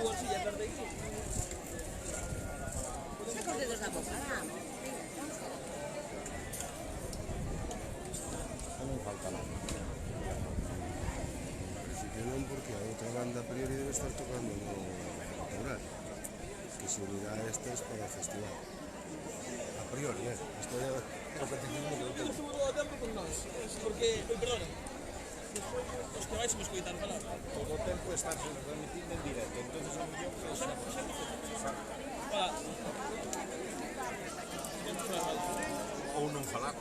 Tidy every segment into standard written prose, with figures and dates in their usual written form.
Non falta nada. En principio non, porque a outra banda a priori debe estar tocando no Catedral, que se unirá a estes para o festival. A priori, isto é competición de Eu estuve todo o tempo con nós, porque, perdona, os que vais me escoitar falar. Todo o tempo estás transmitindo en directo, entón ao mellor que ou non falar.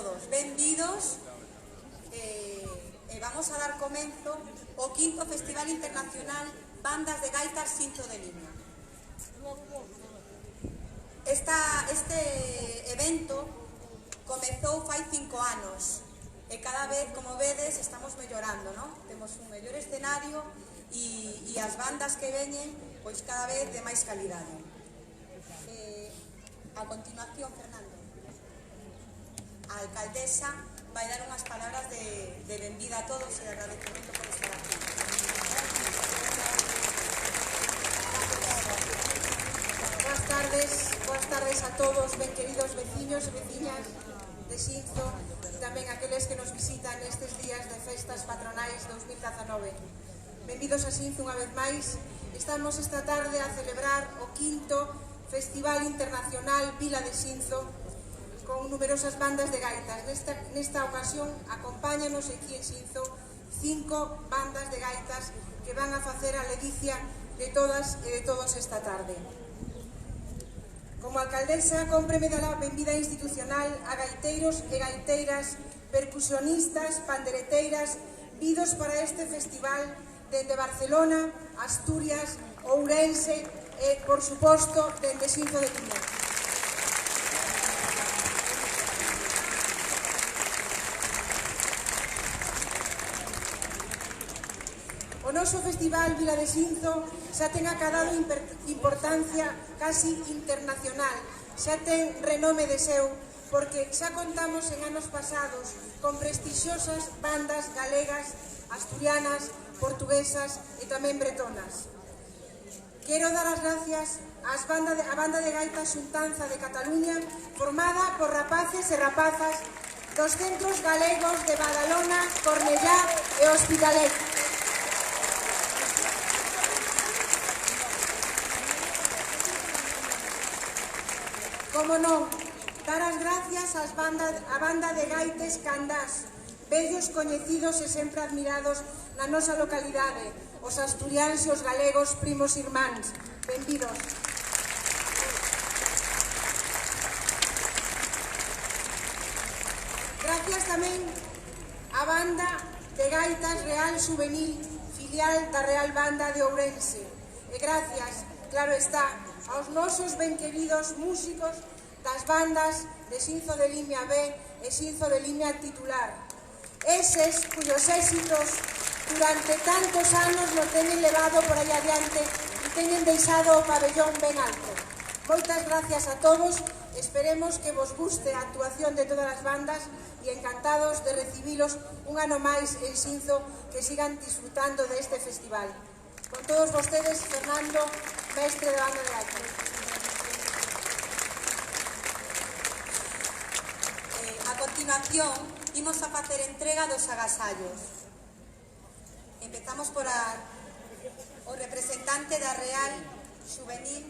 todos, benvidos. Vamos a dar comenzo ao 5º Festival Internacional Bandas de Gaitas Xinzo de Limia. Este evento comezou fai 5 anos e cada vez, como vedes, estamos mellorando, non? Temos un mellor escenario e as bandas que veñen, pois cada vez de máis calidade. A continuación, Fernando, a alcaldesa vai dar unhas palabras de benvida a todos e de agradecemento por estar aquí. Boas tardes a todos, ben queridos veciños e veciñas de Xinzo e tamén aqueles que nos visitan nestes días de festas patronais 2019. Benvidos a Xinzo unha vez máis. Estamos esta tarde a celebrar o 5º Festival Internacional Vila de Xinzo con numerosas bandas de gaitas. Nesta ocasión acompáñanos aquí en Xinzo 5 bandas de gaitas que van a facer a ledicia de todas e de todos esta tarde. Como alcaldesa, cómpreme dar a benvida institucional a gaiteiros e gaiteiras, percusionistas, pandereteiras, vidos para este festival dende Barcelona, Asturias, Ourense e, por suposto, dende Xinzo de Limia. O noso Festival Vila de Xinzo xa ten acadado importancia casi internacional, xa ten renome de seu, porque xa contamos en anos pasados con prestixiosas bandas galegas, asturianas, portuguesas e tamén bretonas. Quero dar as gracias á banda de gaitas Xuntanza de Cataluña, formada por rapaces e rapazas dos centros galegos de Badalona, Cornellá e Hospitalet. Como non, dar as gracias á banda de gaites Candás, vellos coñecidos e sempre admirados na nosa localidade, os asturiáns e os galegos primos irmáns. Benvidos. Gracias tamén á banda de gaitas Real Juvenil, filial da Real Banda de Ourense. E gracias, claro está, aos nosos ben queridos músicos das bandas de Xinzo de Limia B e Xinzo de Limia titular. Eses cuyos éxitos durante tantos anos nos teñen levado por aí adiante e teñen deixado o pabellón ben alto. Moitas gracias a todos, esperemos que vos guste a actuación de todas as bandas e encantados de recibilos un ano máis en Xinzo, que sigan disfrutando deste festival. Con todos vostedes, Fernando, mestre da banda de gaitas. A continuación, imos a facer entrega dos agasallos. Empezamos por o representante da Real Juvenil.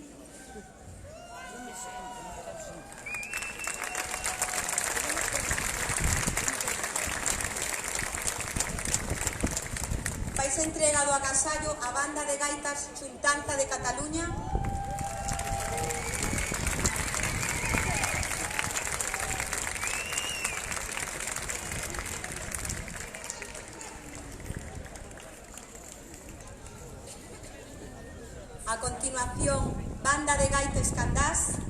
Vais entregado a agasallo a banda de gaitas Xuntanza de Cataluña. A continuación, banda de gaites Candás.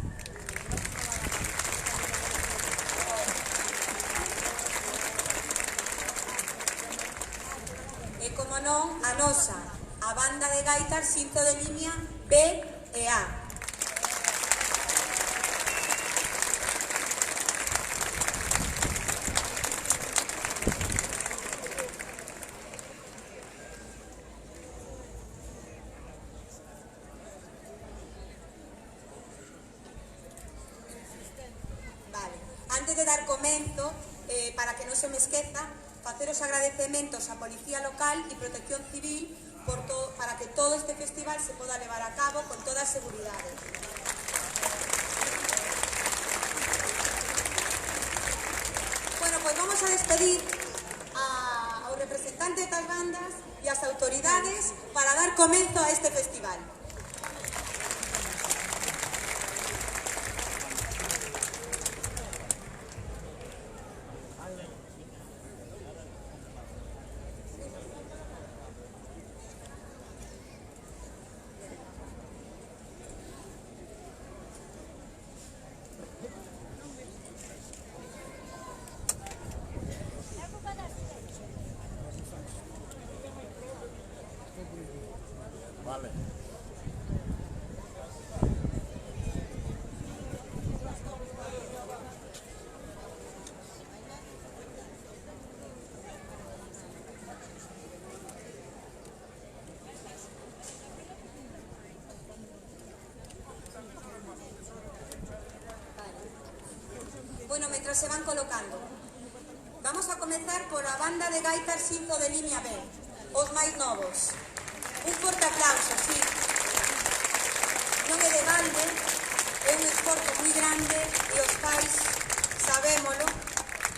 E, como non, a nosa, a banda de gaitas Xinzo de Limia B e A. Antes de dar comenzo, para que non se me esqueza, facer os agradecementos á Policía Local e Protección Civil para que todo este festival se poda levar a cabo con toda a seguridade. Bueno, pois vamos a despedir ao representante das bandas e ás autoridades para dar comenzo a este festival. mientras se van colocando. Vamos a comezar por a banda de gaitas Xinzo de Limia B, os máis novos. Un forte aplauso, sí. Non é de balde, é un esforzo moi grande e os pais sabémolo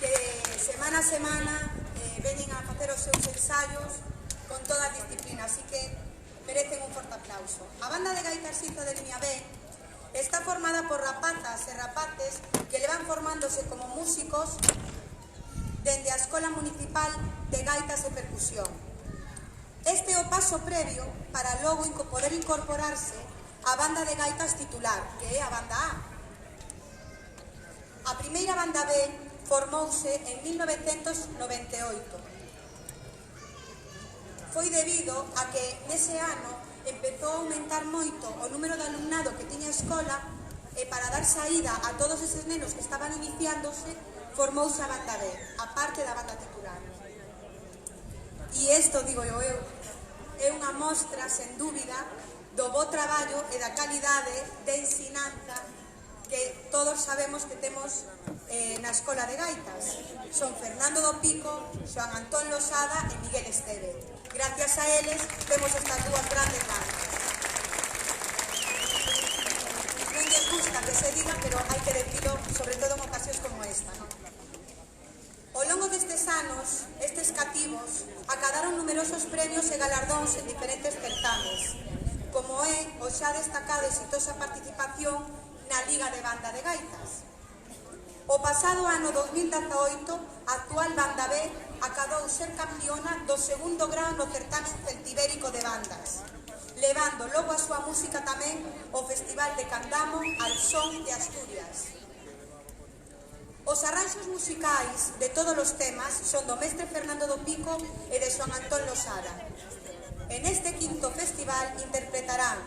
que semana a semana veñen a facer os seus ensaios con toda a disciplina, así que merecen un forte aplauso. A banda de gaitas Xinzo de Limia B está formada por rapazas e rapaces que levan formándose como músicos dende a Escola Municipal de Gaitas e Percusión. Este é o paso previo para logo poder incorporarse á banda de gaitas titular, que é a banda A. A primeira banda B formouse en 1998. Foi debido a que nese ano empezou a aumentar moito o número de alumnado que tiña a escola e para dar saída a todos eses nenos que estaban iniciándose formouse a banda B, a parte da banda titular. E isto, digo eu, é unha mostra, sen dúbida, do bo traballo e da calidade de ensinanza que todos sabemos que temos na Escola de Gaitas. Son Fernando do Pico, Xoan Antón Losada e Miguel Esteve. Gracias a eles temos estas dúas grandes bandas. Non lles gusta que se diga, pero hai que decirlo, sobre todo en ocasións como esta, non? Ao longo destes anos, estes cativos acadaron numerosos premios e galardóns en diferentes certames, como é o xa destacada e exitosa participación na Liga de Banda de Gaitas. O pasado ano 2018, a actual Banda B acadou ser campeona do segundo grao no certamen celtibérico de bandas, levando logo a súa música tamén ao Festival de Candamo al Son de Asturias. Os arranxos musicais de todos os temas son do mestre Fernando do Pico e de Xoan Antón Losada. En este quinto festival interpretarán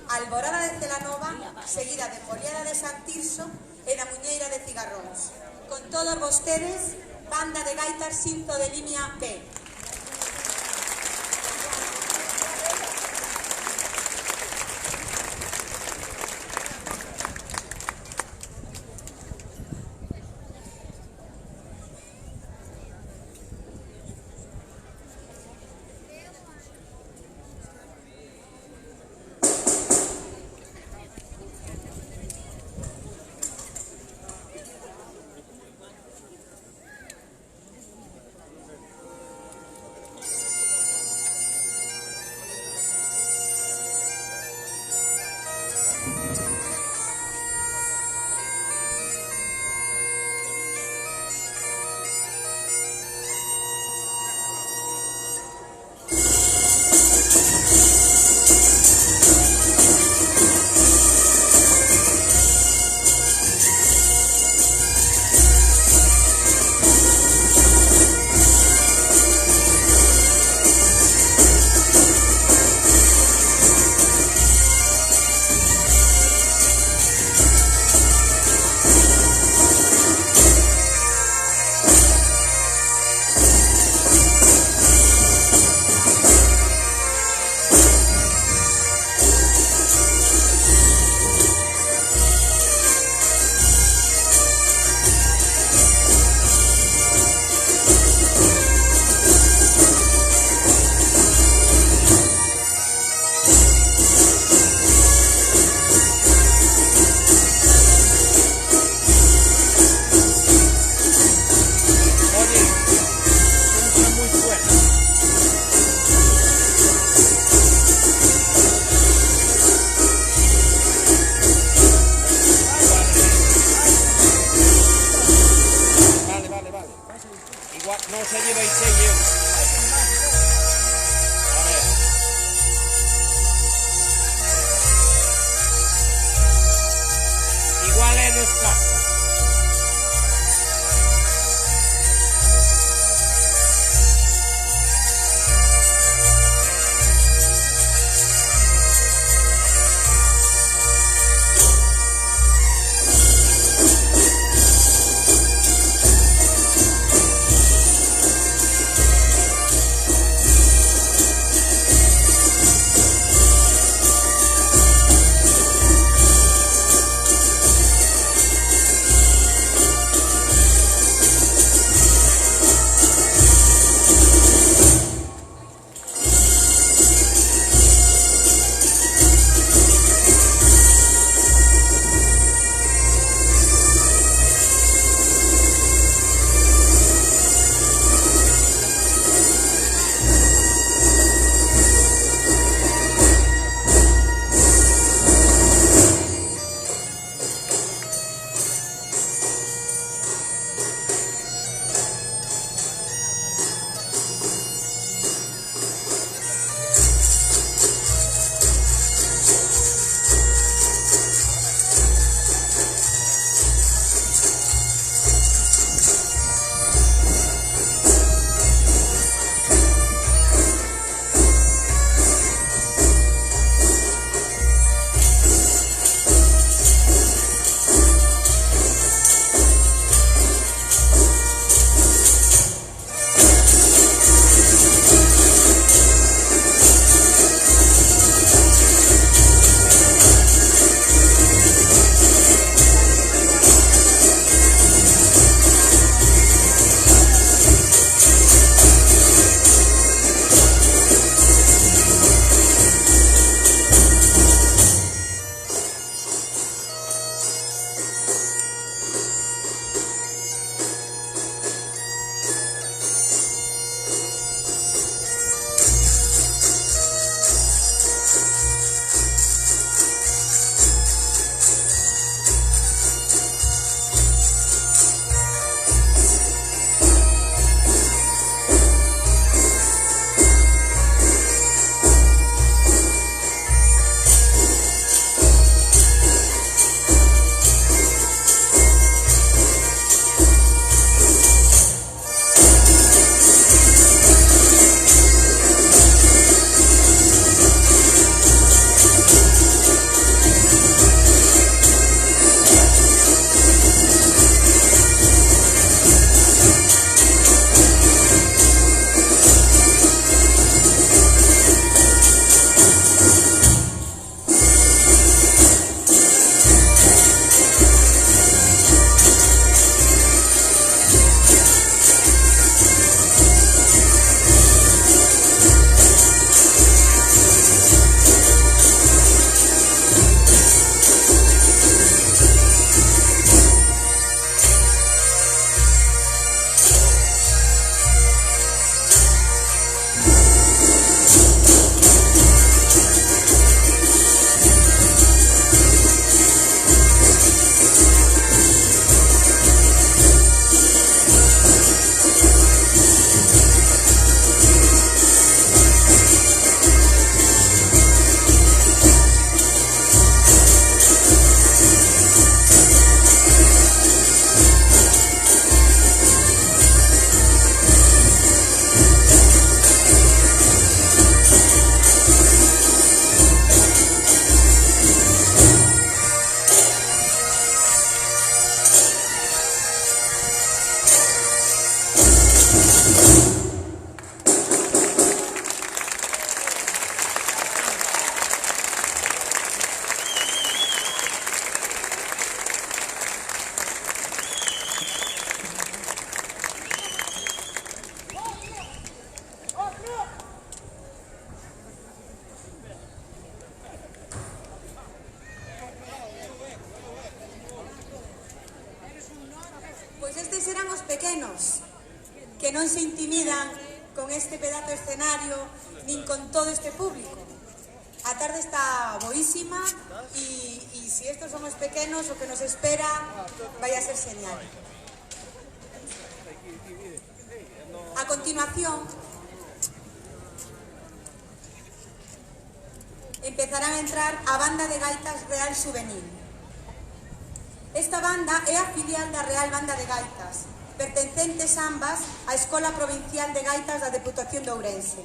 Alborada de Celanova, seguida de Foliada de San Tirso e da Muñeira de Cigarróns. Con todos vostedes, banda de gaitas Xinzo de Limia B. No se lleva y se lleva. A ver. Igual es los cascos. pequenos, que non se intimidan con este pedazo de escenario nin con todo este público. A tarde está boísima e se estos son os pequenos, o que nos espera vai a ser señal. A continuación, empezarán a entrar a banda de gaitas Real Xuvenil. Esta banda é a filial da Real Banda de Gaitas, pertencentes ambas á Escola Provincial de Gaitas da Deputación de Ourense.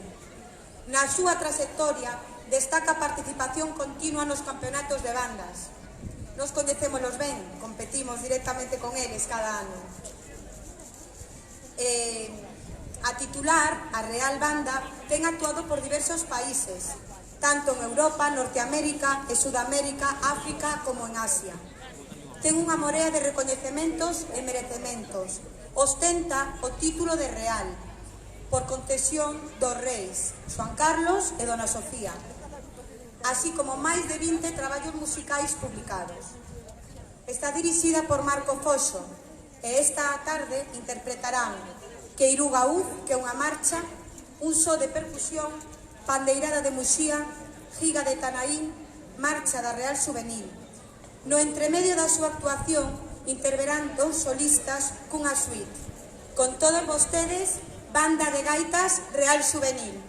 Na súa trayectoria destaca a participación continua nos campeonatos de bandas. Nos coñecémolos ben, competimos directamente con eles cada ano. A titular, a Real Banda, ten actuado por diversos países, tanto en Europa, Norteamérica e Sudamérica, África como en Asia. Ten unha morea de recoñecementos e merecementos. Ostenta o título de Real, por concesión dos reis, Juan Carlos e Dona Sofía, así como máis de 20 traballos musicais publicados. Está dirixida por Marco Foxo e esta tarde interpretarán Queiruga Uz, que é unha marcha, un só de percusión, Pandeirada de Muxía, Giga de Tanaín, marcha da Real Xuvenil. No entremedio da súa actuación interverán dous solistas cunha suite. Con todos vostedes, Banda de Gaitas Real Xuvenil.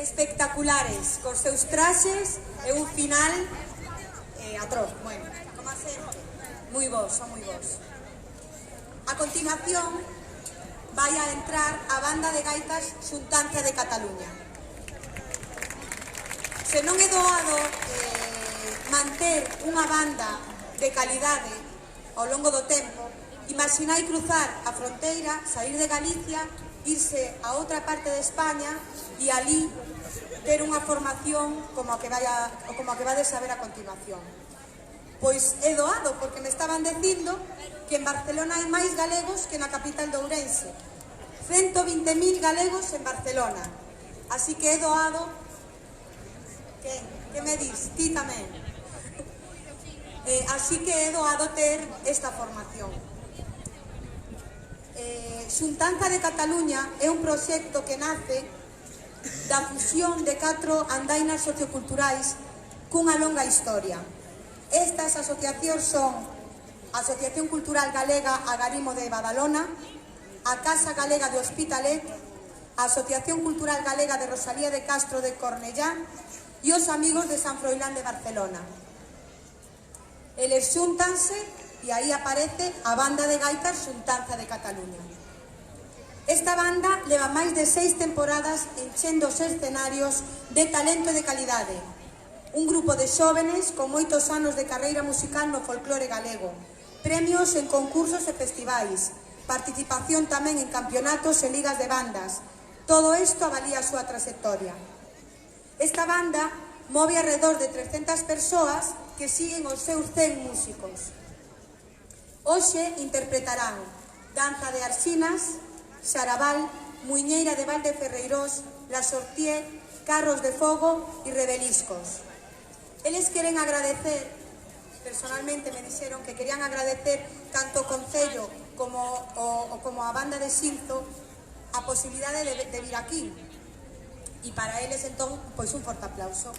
espectaculares, cos seus traxes e un final atroz. Bueno, como sempre, moi vos, son moi vos. A continuación, vai a entrar a banda de gaitas Xuntanza de Cataluña. Se non é doado manter unha banda de calidade ao longo do tempo, imaginai cruzar a fronteira, sair de Galicia, irse a outra parte de España e ali ter unha formación como a que vades a ver a continuación. Pois é doado, porque me estaban dicindo que en Barcelona hai máis galegos que na capital de Ourense. 120.000 galegos en Barcelona. Así que é doado. Que me dis? Ti tamén. Así que é doado ter esta formación. Xuntanza de Cataluña é un proxecto que nace da fusión de 4 andainas socioculturais cunha longa historia. Estas asociacións son a Asociación Cultural Galega Agarimo de Badalona, a Casa Galega de Hospitalet, a Asociación Cultural Galega de Rosalía de Castro de Cornellá e os Amigos de San Froilán de Barcelona. Eles xúntanse e aí aparece a banda de gaitas Xuntanza de Cataluña. Esta banda leva máis de 6 temporadas enchendo os escenarios de talento e de calidade. Un grupo de xóvenes con moitos anos de carreira musical no folclore galego, premios en concursos e festivais, participación tamén en campeonatos e ligas de bandas. Todo isto avalía a súa trayectoria. Esta banda move alrededor de 300 persoas que siguen os seus 100 músicos. Hoxe interpretarán Danza de Arxinas, Xarabal, Muiñeira de Valde Ferreirós, La Sortier, Carros de Fogo e Rebeliscos. Eles queren agradecer, personalmente me dixeron que querían agradecer tanto o Concello como a banda de Xinzo a posibilidade de vir aquí. E para eles, entón, pois un forte aplauso.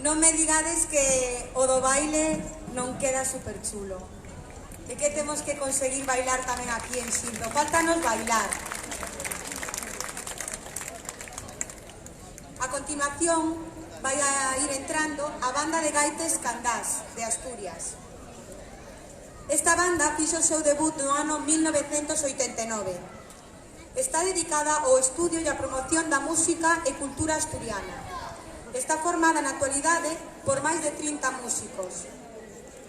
Non me digades que o do baile non queda super chulo. E que temos que conseguir bailar tamén aquí en Xinzo. Faltanos bailar. A continuación vai a ir entrando a banda de gaites Candás, de Asturias. Esta banda fixo o seu debut no ano 1989. Está dedicada ao estudio e a promoción da música e cultura asturiana. Está formada na actualidade por máis de 30 músicos.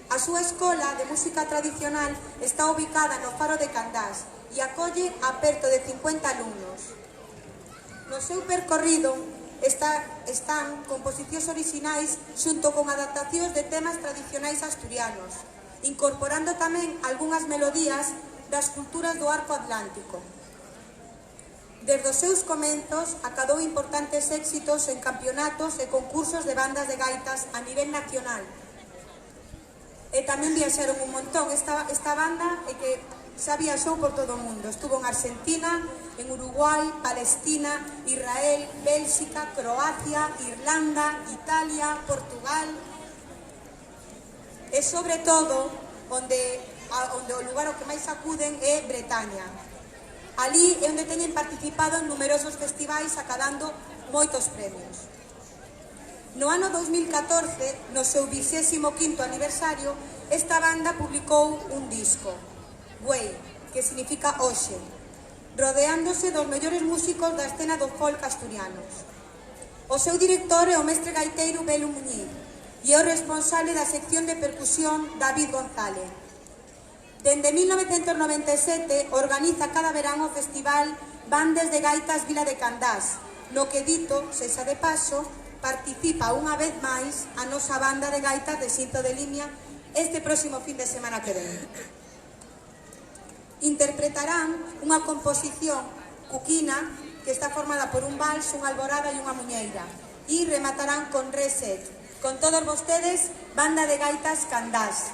A súa escola de música tradicional está ubicada no Faro de Candás e acolle a perto de 50 alumnos. No seu percorrido están composicións orixinais xunto con adaptacións de temas tradicionais asturianos, incorporando tamén algunhas melodías das culturas do arco atlántico. Desde os seus comenzos acadou importantes éxitos en campeonatos e concursos de bandas de gaitas a nivel nacional. E tamén viaxaron un montón. Esta banda é que xa viaxou por todo o mundo. Estuvo en Argentina, en Uruguai, Palestina, Israel, Bélxica, Croacia, Irlanda, Italia, Portugal. E sobre todo, onde o lugar ao que máis acuden é Bretaña. Ali é onde teñen participado en numerosos festivais acadando moitos premios. No ano 2014, no seu 25º aniversario, esta banda publicou un disco, Güei, que significa hoxe, rodeándose dos mellores músicos da escena do folk asturianos. O seu director é o mestre gaiteiro Belu Muñiz e é o responsable da sección de percusión David González. Dende 1997 organiza cada verán o festival Bandes de Gaitas Vila de Candás, no que dito, sexa de paso, participa unha vez máis a nosa banda de gaitas de Xinzo de Limia este próximo fin de semana que ven. Interpretarán unha composición cuquina que está formada por un vals, unha alborada e unha muñeira, e rematarán con reset. Con todos vostedes, Banda de Gaitas Candás.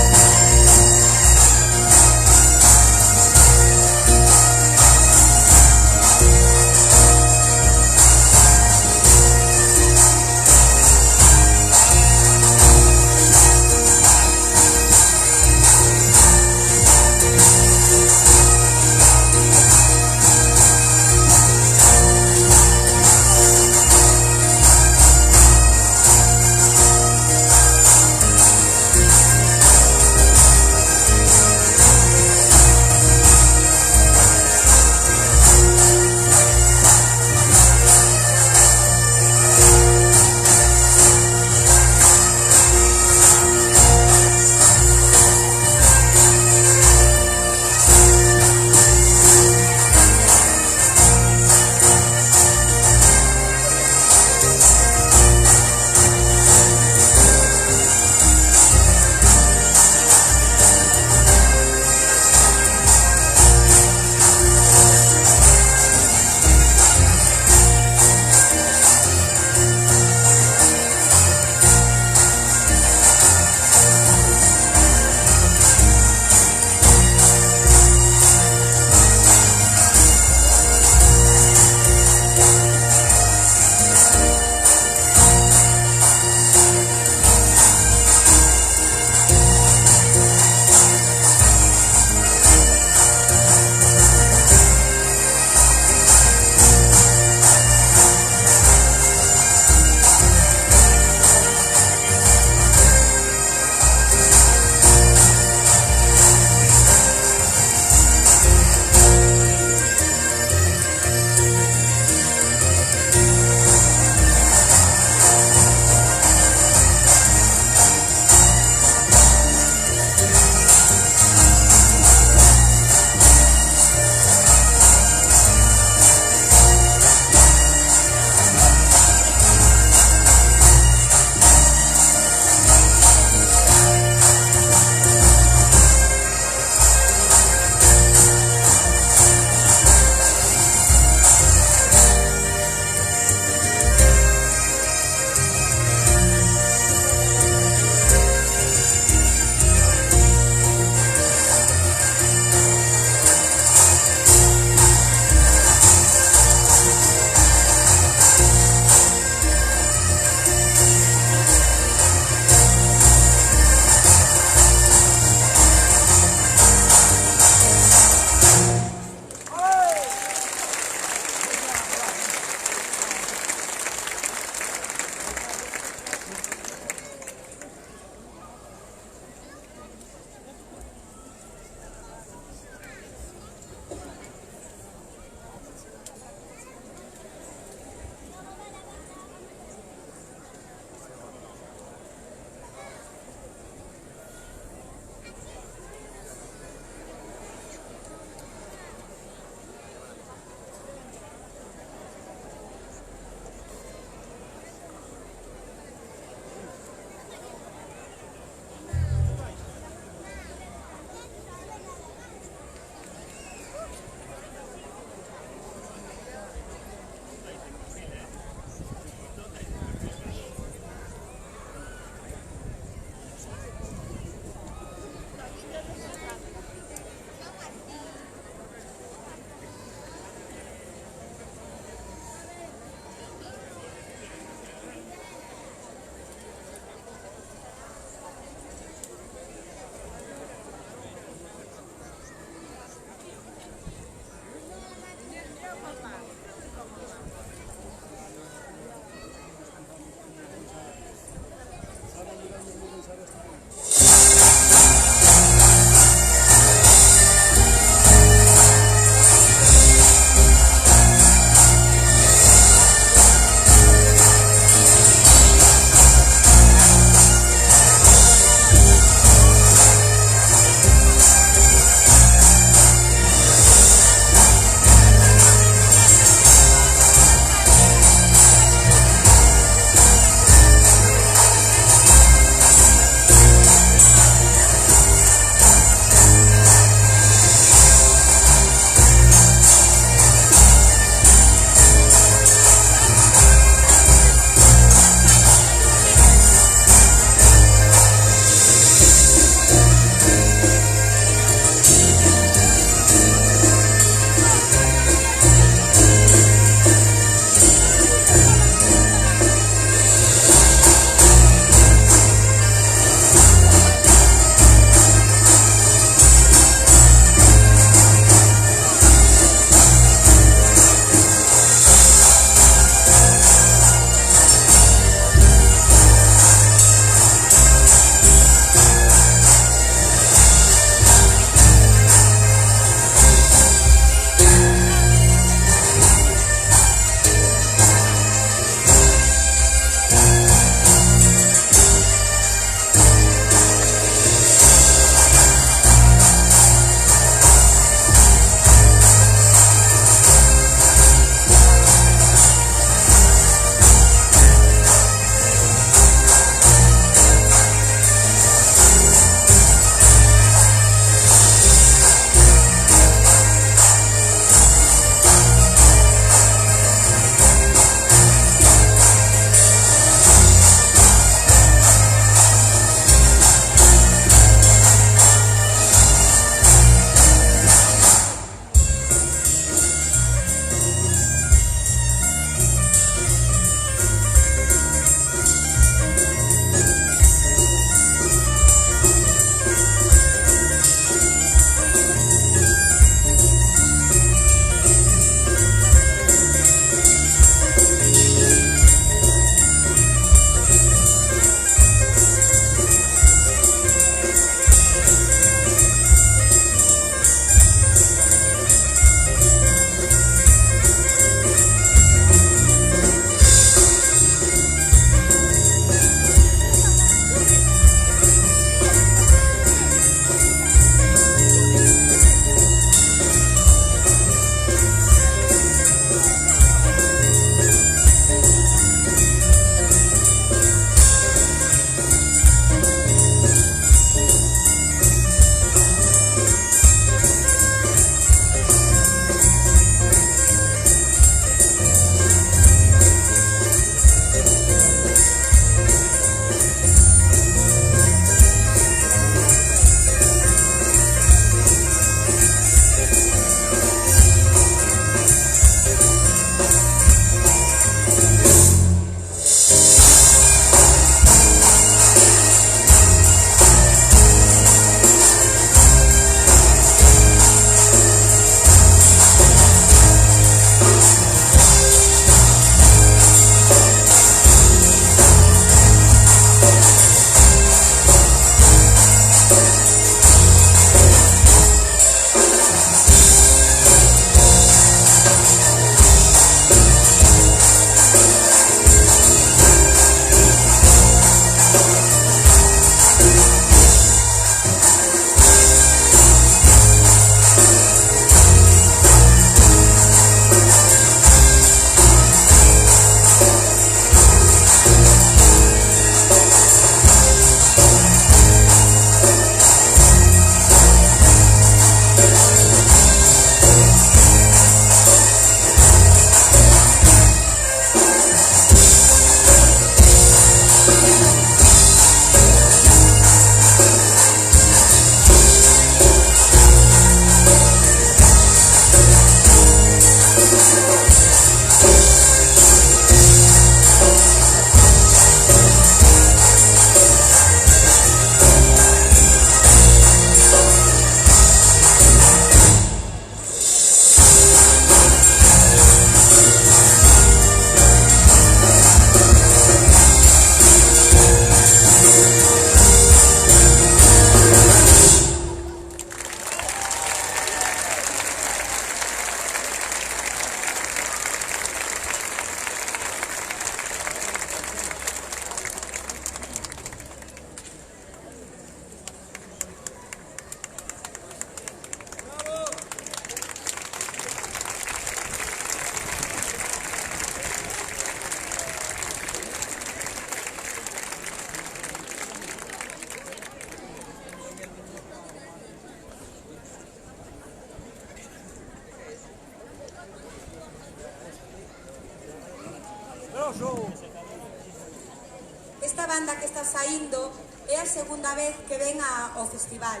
Esta banda que está saindo é a segunda vez que ven ao festival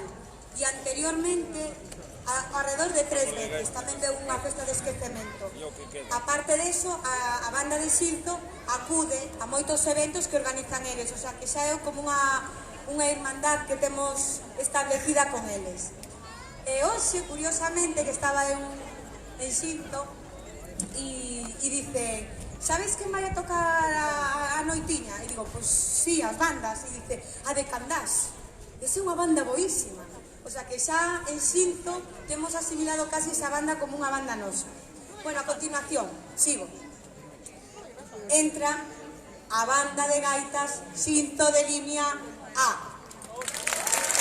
e anteriormente alrededor de 3 veces tamén deu unha festa de esquecemento. Aparte deso, a banda de Xinzo acude a moitos eventos que organizan eles, o sea que xa é como unha irmandad que temos establecida con eles. E hoxe, curiosamente, que estaba en Xinzo e dice: sabes quen vai a tocar a noitiña? E digo, pois sí, as bandas. E dice, a de Candás. Esa é unha banda boísima. O sea que xa en Xinzo temos asimilado casi esa banda como unha banda nosa. Bueno, a continuación, sigo. Entra a banda de gaitas Xinzo de Limia A.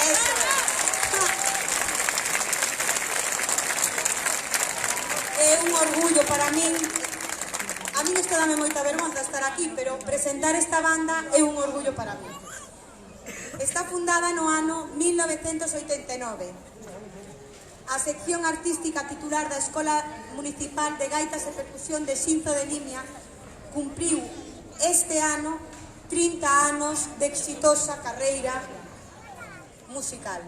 Eso é. É un orgullo para min. A mí isto dame moita vergonza estar aquí, pero presentar esta banda é un orgullo para mí. Está fundada no ano 1989. A sección artística titular da Escola Municipal de Gaitas e Percusión de Xinzo de Limia cumpriu este ano 30 anos de exitosa carreira musical.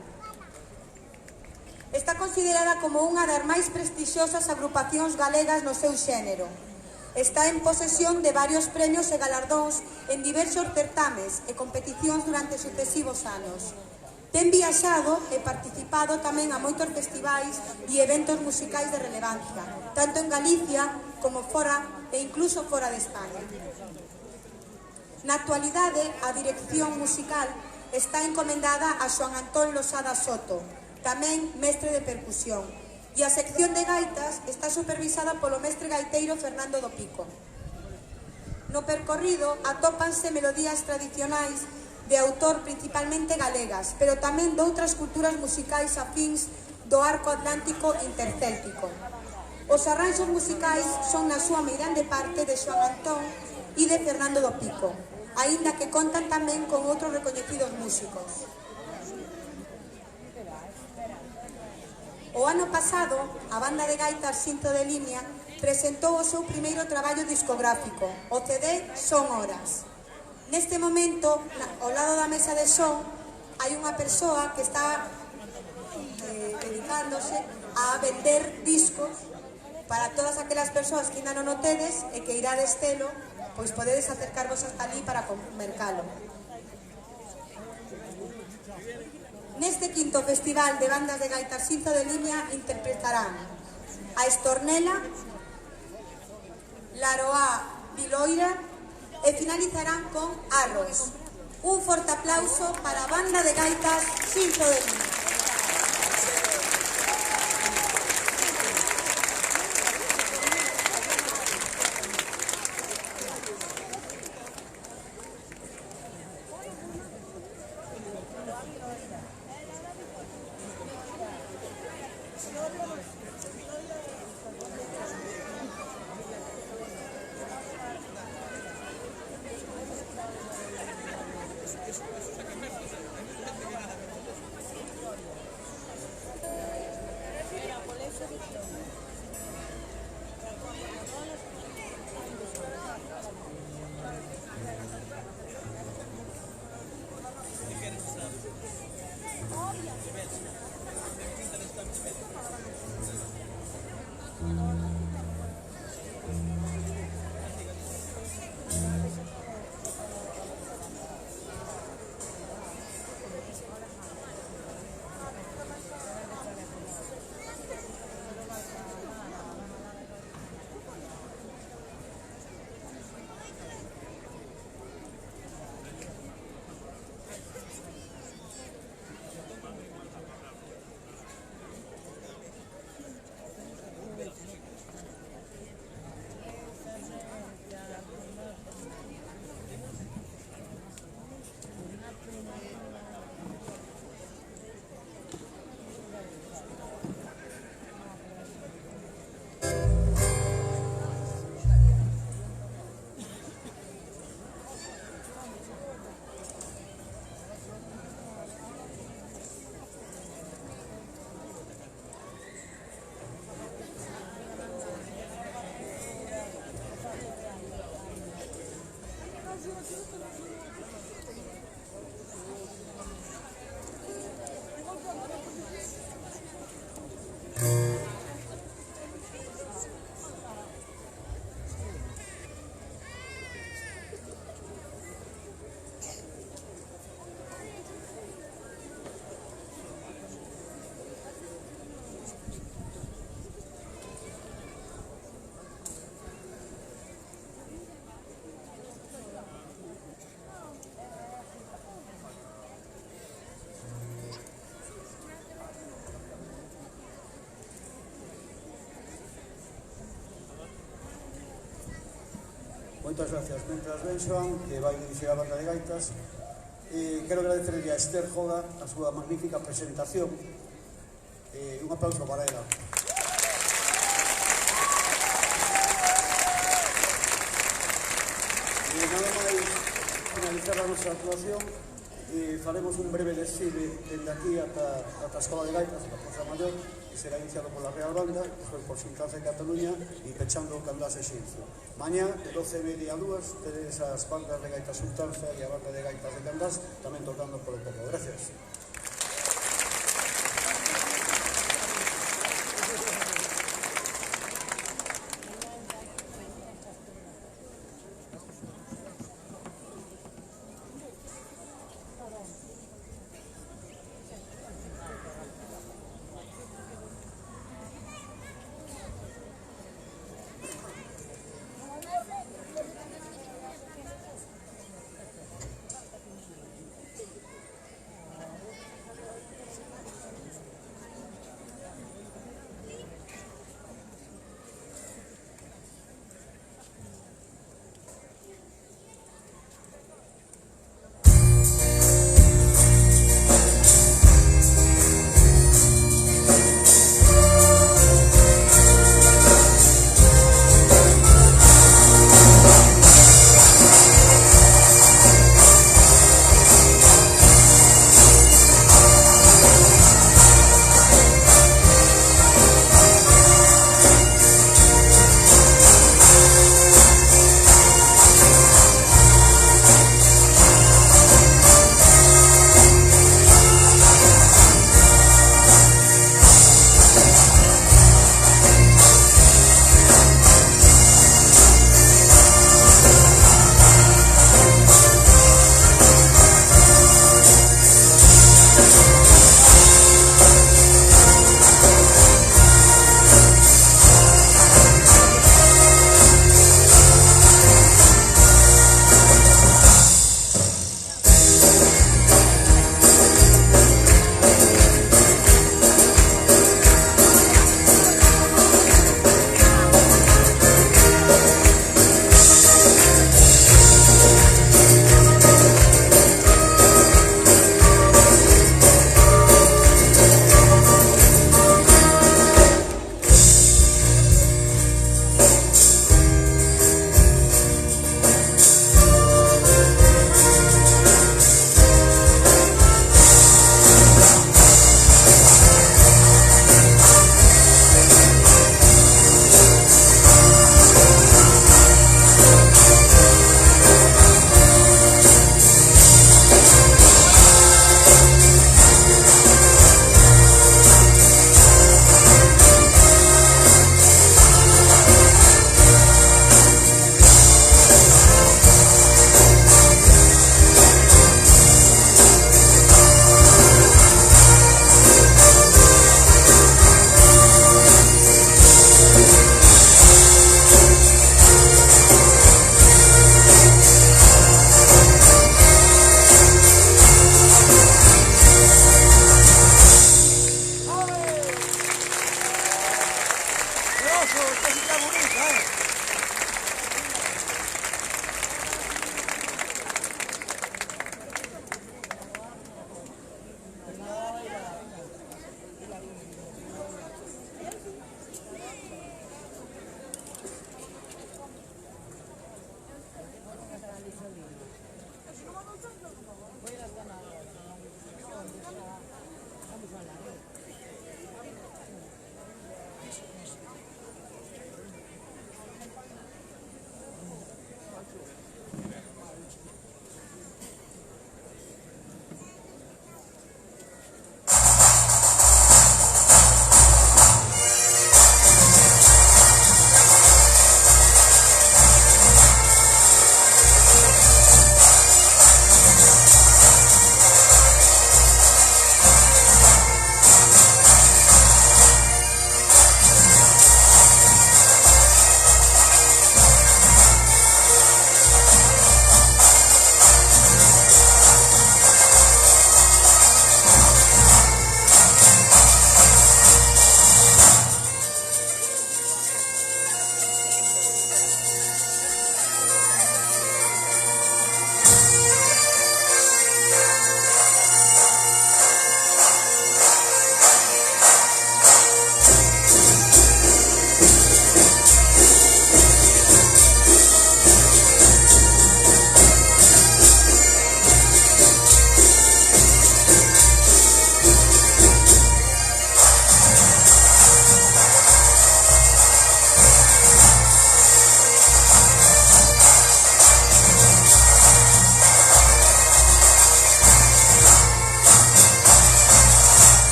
Está considerada como unha das máis prestixiosas agrupacións galegas no seu xénero. Está en posesión de varios premios e galardóns en diversos certames e competicións durante sucesivos anos. Ten viaxado e participado tamén a moitos festivais e eventos musicais de relevancia, tanto en Galicia como fora e incluso fora de España. Na actualidade, a dirección musical está encomendada a Xoan Antón Losada Soto, tamén mestre de percusión, e a sección de gaitas está supervisada polo mestre gaiteiro Fernando do Pico. No percorrido atópanse melodías tradicionais de autor principalmente galegas, pero tamén de outras culturas musicais afíns do arco atlántico intercéltico. Os arranxos musicais son na súa meirande parte de Xoan Antón e de Fernando do Pico, aínda que contan tamén con outros recoñecidos músicos. O ano pasado, a banda de gaitas Xinzo de Limia presentou o seu primeiro traballo discográfico, o CD Son Horas. Neste momento, ao lado da mesa de son, hai unha persoa que está dedicándose a vender discos para todas aquelas persoas que ainda non o tedes e que irades telo, pois podedes acercarvos hasta ali para mercalo. Neste quinto festival de bandas de gaitas Xinzo de Limia interpretarán a Estornela, Laroa Viloira e finalizarán con Arros. Un forte aplauso para a banda de gaitas Xinzo de Limia. Moitas gracias. Mentras ben, Xoan, que vai dirixir a banda de gaitas, quero agradecerle a Esther Joda a súa magnífica presentación. Un aplauso para ela. Nada máis finalizar a nosa actuación, faremos un breve desfile dende aquí ata a Escola de Gaitas, a Plaza Maior, que será iniciado pola Real Banda, despois por Xuntanza de Cataluña e pechando o Candás e Xinzo. Mañá, de 12:30 a 2, tedes as bandas de Gaitas Xuntanza e a banda de Gaitas de Candás tamén tocando polo poco. Gracias.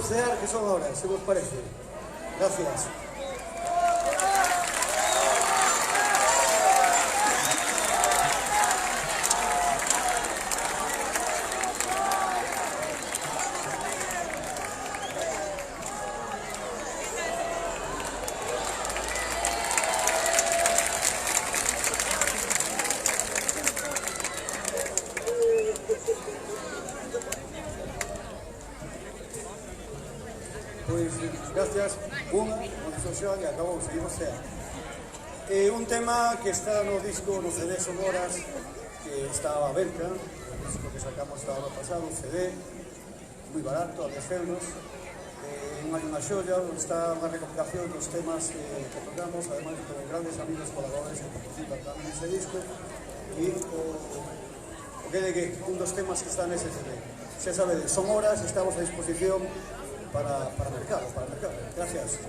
vamos cear, que son horas, se vos parece. Gracias. Pois, gracias. Unha, non dixo Xoan, e acabou, seguimos cear. Un tema que está no disco, no CD Sonoras, que está á venta, o disco que sacamos o ano pasado, un CD, moi barato, a 10 euros, unha xolla, onde está unha recopilación dos temas que tocamos, ademais con grandes amigos colaboradores que participan tamén nese disco, e o que de que un dos temas que está nese CD. Xa sabedes, son horas, estamos a disposición para mercado. Gracias.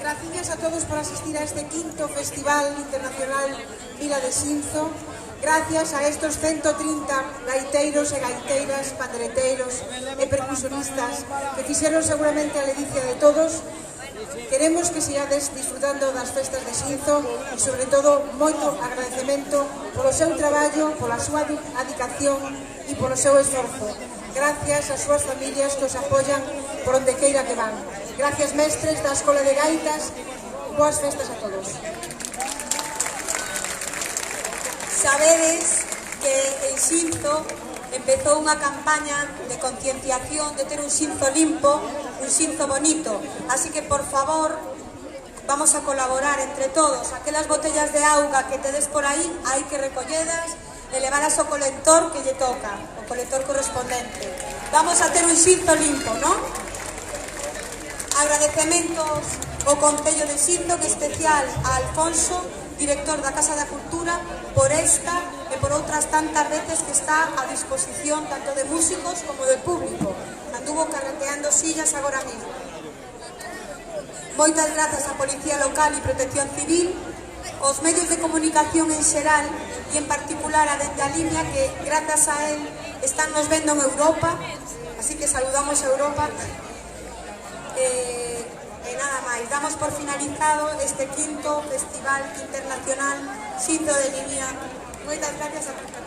Gracias a todos por asistir a este quinto Festival Internacional Vila de Xinzo. Gracias a estos 130 gaiteiros e gaiteiras, pandereteiros e percusionistas que fixeron seguramente a ledicia de todos. Queremos que sigades disfrutando das festas de Xinzo e, sobre todo, moito agradecemento polo seu traballo, pola súa dedicación e polo seu esforzo. Gracias ás súas familias que os apoian por onde queira que van. Gracias, mestres da Escola de Gaitas. Boas festas a todos. Sabedes que en Xinzo empezou unha campaña de concienciación de ter un Xinzo limpo, un Xinzo bonito. Así que, por favor, vamos a colaborar entre todos. Aquelas botellas de auga que tedes por aí, hai que recolledas e levalas ao colector que lle toca, o colector correspondente. Vamos a ter un Xinzo limpo, non? Agradecementos ao Concello de Xinzo, en especial a Alfonso, director da Casa da Cultura, por esta e por outras tantas veces que está a disposición tanto de músicos como de público. Anduvo carreteando sillas agora mismo. Moitas grazas á Policía Local e Protección Civil, aos medios de comunicación en xeral e en particular a Dende a Limia, que grazas a él están nos vendo en Europa, así que saludamos a Europa. E nada máis, damos por finalizado este quinto Festival Internacional Xinzo de Limia. Moitas gracias a todos.